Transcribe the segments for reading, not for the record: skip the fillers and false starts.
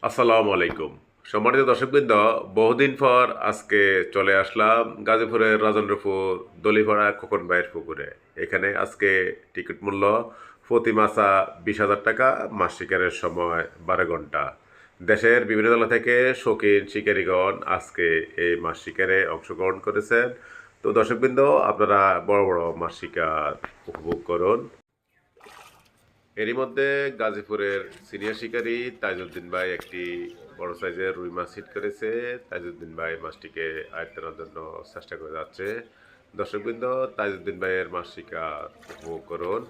আসসালামু আলাইকুম। সম্মানিত দর্শকবৃন্দ, বহুদিন পর আজকে চলে আসলাম গাজীপুরের রাজেন্দ্রপুর দলিপাড়া খোকন ভাইয়ের পুকুরে। এখানে আজকে টিকিট মূল্য প্রতি মাসা 20,000 টাকা, মাছ শিকারের সময় 12 ঘন্টা। দেশের বিভিন্ন জেলা থেকে শৌখিন শিকারীগণ আজকে এই মাছ শিকারে অংশগ্রহণ করেছেন। তো দর্শকবৃন্দ, আপনারা বড় বড় মাছ শিকার উপভোগ করুন। এরই মধ্যে গাজীপুরের সিনিয়র শিকারী তাইজউদ্দিন ভাই একটি বড় সাইজের রুই মাছ হিট করেছে। তাইজউদ্দিন ভাই মাছটিকে আয়ত্তানোর জন্য চেষ্টা করে যাচ্ছে। দর্শকবৃন্দ, তাইজউদ্দিন ভাইয়ের মাছ শিকার উপভোগ করুন।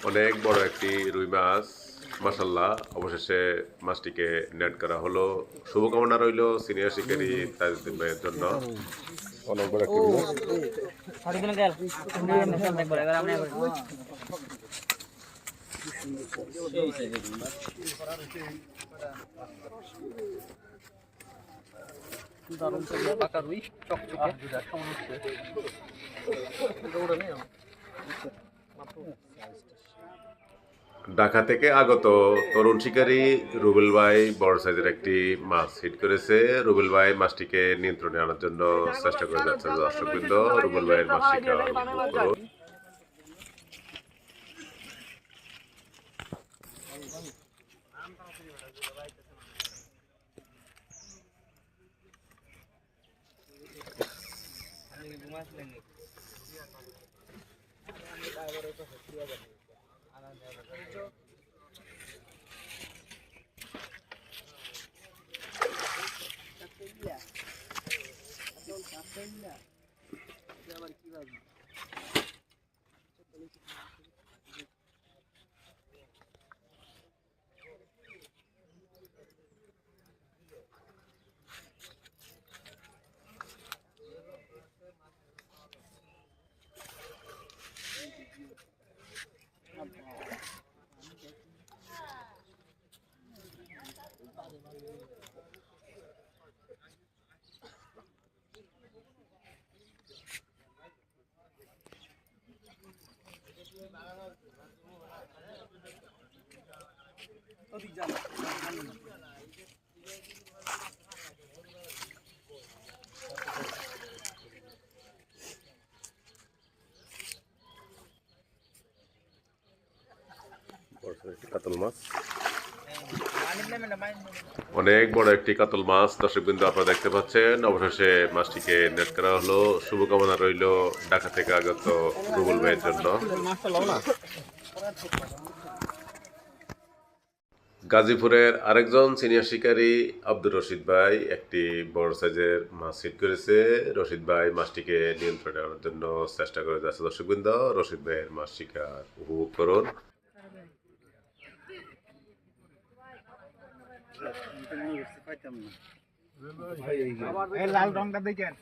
অনেক বড় একটি রুই মাছ, মাশাল্লাহ। অবশেষে মাছটিকে নেট করা হলো। শুভকামনা রইল সিনিয়র শিকারী তাইজউদ্দিন ভাইয়ের জন্য। অনেক বড় একটি রুই মাছ। ঢাকা থেকে আগত তরুণ শিকারী রুবেল ভাই বড় সাইজের একটি মাছ হিট করেছে। রুবেল ভাই মাছটিকে নিয়ন্ত্রণে আনার জন্য চেষ্টা করে যাচ্ছে। দর্শকবৃন্দ, রুবেল ভাইয়ের মাছ শিকার উপভোগ করুন। কাতল মাছ, অনেক বড় একটি কাতল মাছ। দর্শকবৃন্দ, আপনারা দেখতে পাচ্ছেন। অবশেষে মাছটিকে নেট করা হলো। শুভকামনা রইল ঢাকা থেকে আগত রুবেল ভাইয়ের জন্য। গাজীপুরের আরেকজন সিনিয়র শিকারী আব্দুর রশিদ ভাই একটি বড় সাইজের মাছ হিট করেছে। রশিদ ভাই মাছটিকে নিয়ন্ত্রণে আনার জন্য চেষ্টা করে যাচ্ছে। দর্শকবৃন্দ, রশিদ ভাইয়ের মাছ শিকার উপভোগ করুন। লাল রংটা দেখেন।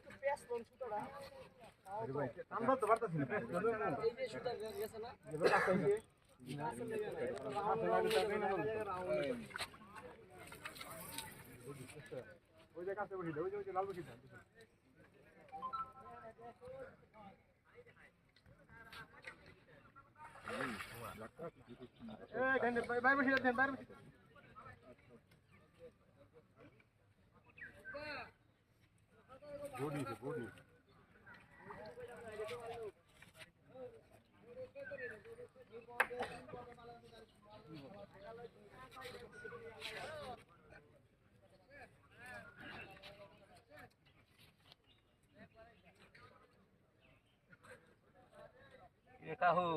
কাহু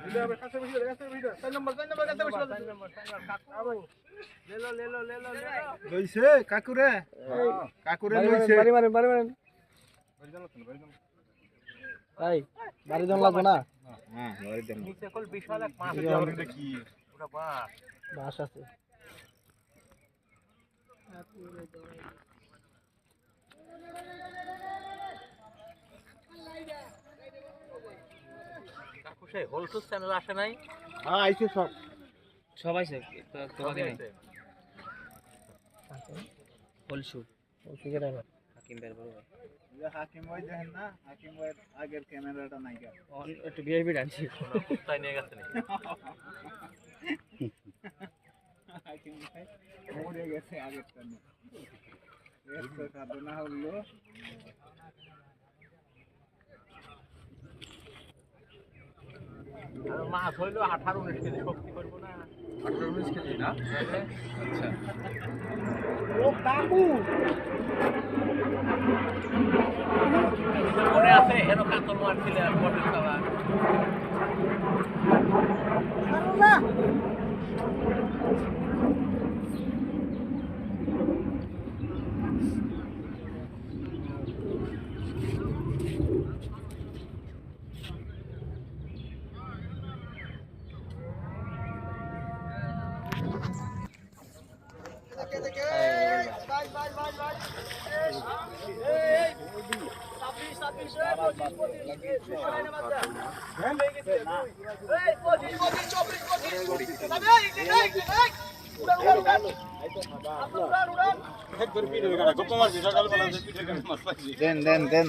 ভিডিও হবে কাছে ভিডিও 4 নম্বর কাছে বসে কাকু লেলো লেলো লেলো লেলো লইছে কাকুরে লইছে বাড়ি মারেন ভাই বাড়ি জন লাগবে না হ্যাঁ বাড়ি দেন নিচে কল বিশাল এক মাছ কি পুরো বাস বাস আছে কাকু সেই হোলসুস চ্যানেল আসে নাই হ্যাঁ আইছে সব সবাই সে তোমাকে নেই আছে। হলসু কে ড্রাইভার হাকিম বের বড় হাকিম ভাই দেখেন না হাকিম ভাই আগের ক্যামেরাটা নাই গা একটু ভিআইপি ডানছি কুত্তায় নিয়ে গেছে নাকি? হাকিম ভাই মরে গেছে আগেরটা না এত কাঁদনা হলো আর মাছ হইলো 18-19 কেজি শক্তি করবো না 18-19 কেজি না আচ্ছা মনে আছে হেরো কাতল মারছিলে আর বটে খাওয়া দেন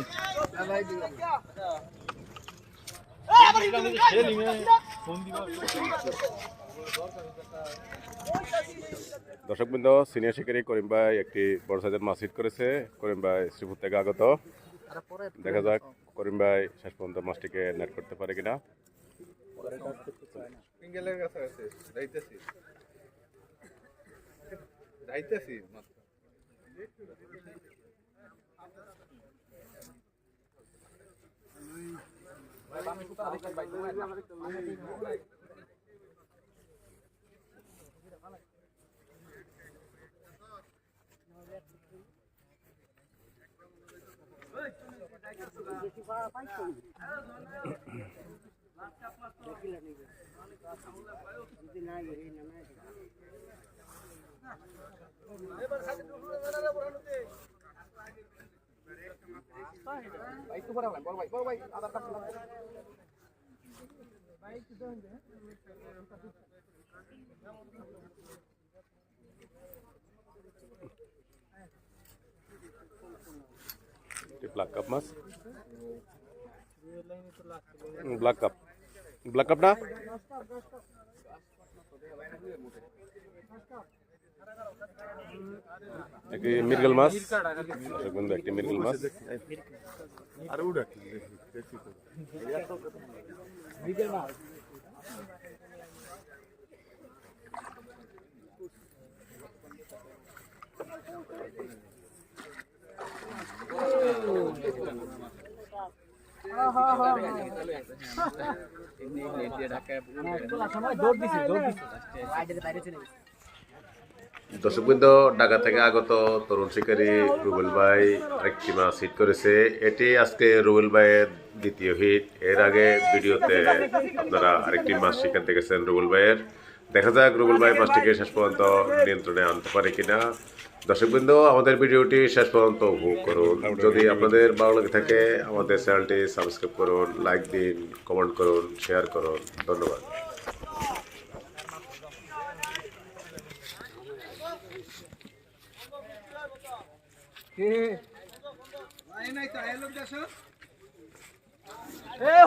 দর্শকবৃন্দ, সিনিয়র শিকারী করিম ভাই একটি বড় সাইজের মাছ হিট করেছে। করিম ভাই শ্রীপুর থেকে আগত। দেখা যাক করিম ভাই শেষ পর্যন্ত মাছটিকে নেট করতে পারে কিনা। সিঙ্গেলের কাছে আছে যাইতেছি মাত্র ব্ল্যাক কাপ মাছ, ব্ল্যাক কাপ না একটি মৃগেল মাছ। দর্শকবৃন্দ, একটি মৃগেল মাছ। আর উড়া দর্শকবৃন্দ, ঢাকা থেকে আগত তরুণ শিকারী রুবেল ভাই আরেকটি মাছ হিট করেছে। এটি আজকে রুবেল ভাইয়ের দ্বিতীয় হিট। এর আগে ভিডিওতে আপনারা আরেকটি মাছ শিকার দেখেছেন রুবেল ভাইয়ের। দেখা যাক রুবেল ভাই মাছটিকে শেষ পর্যন্ত নিয়ন্ত্রণে আনতে পারে কিনা। দর্শকবৃন্দ, আমাদের ভিডিওটি শেষ পর্যন্ত উপভোগ করুন। যদি আপনাদের ভালো লাগে থাকে আমাদের চ্যানেলটি সাবস্ক্রাইব করুন, লাইক দিন, কমেন্ট করুন, শেয়ার করুন। ধন্যবাদ।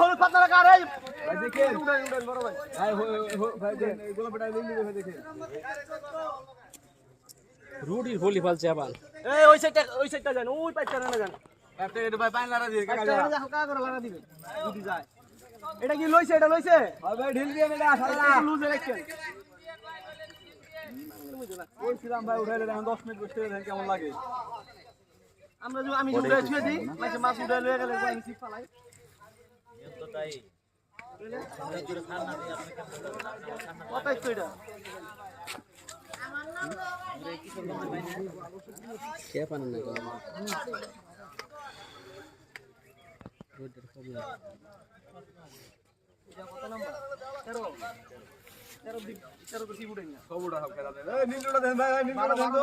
হলুদ পাতা লাগা রে দেখেন উড়ান বড় ভাই ভাই এগুলো বেটা লই ভাই দেখেন রুডির বলি ফালছে আবার ওই সাইডটা যান ওই পাইটা না যান একটা এটা ভাই পানি লাগা দিবে কাকা এটা হালকা করে লাগা দিবে যদি যায় এটা কি লইছে ভাই ঢিল দিয়ে এটা সারা লুজ রাখছেন ওই ছিলাম ভাই উঠাইলে 10 মিনিট বসে দেখেন কেমন লাগে আমি উড়াই ছুঁয়ে দিই মাছ উড়াই লয়ে গেলে আমি সিট ফালাই কত তো এটা কে পান না কত নাম্বার 13 13 তো সিবুড়ে না সবুড়া সব খেলা দেন এই নীলটা দেন ভাই নীলটা দেন তো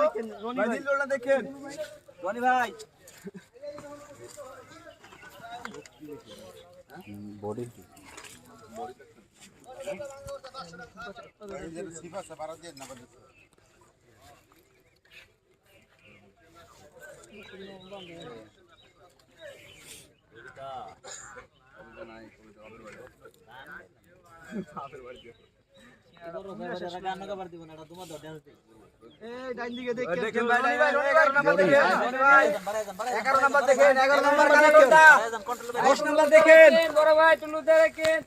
ভাই নীলটা দেখেন রনি ভাই বডি সিফা সাবারা দেন না বলে দেখেন ভাই 11 নাম্বার দেখেন 11 নাম্বার দেখেন 11 নাম্বার দেখেন 10 নাম্বার দেখেন বড় ভাই টুলু দেখেন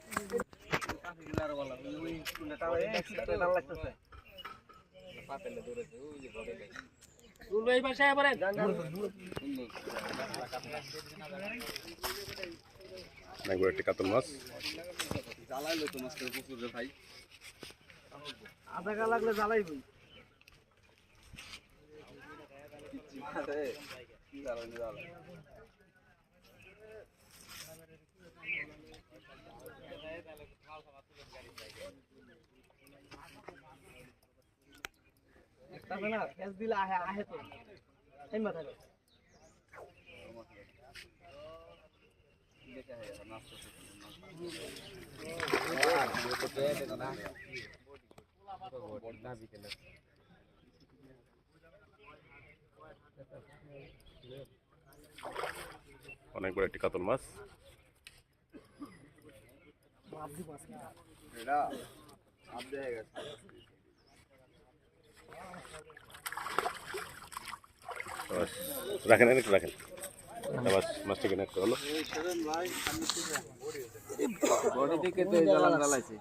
একটি কাতল মাছ জ্বালাইলো তো মাছটা প্রচুর রে ভাই আধা গা লাগলে জ্বালাইবই আরে কি জ্বালানি জ্বালাই তবে না ফেস দিলে আহে তো এই মাথা দেখা হয় মাছ অনেক বড় একটি কাতল মাছ রাখেন একটু রাখেন মাছটা কিনে একটা হলো বডি থেকে জ্বালাইছে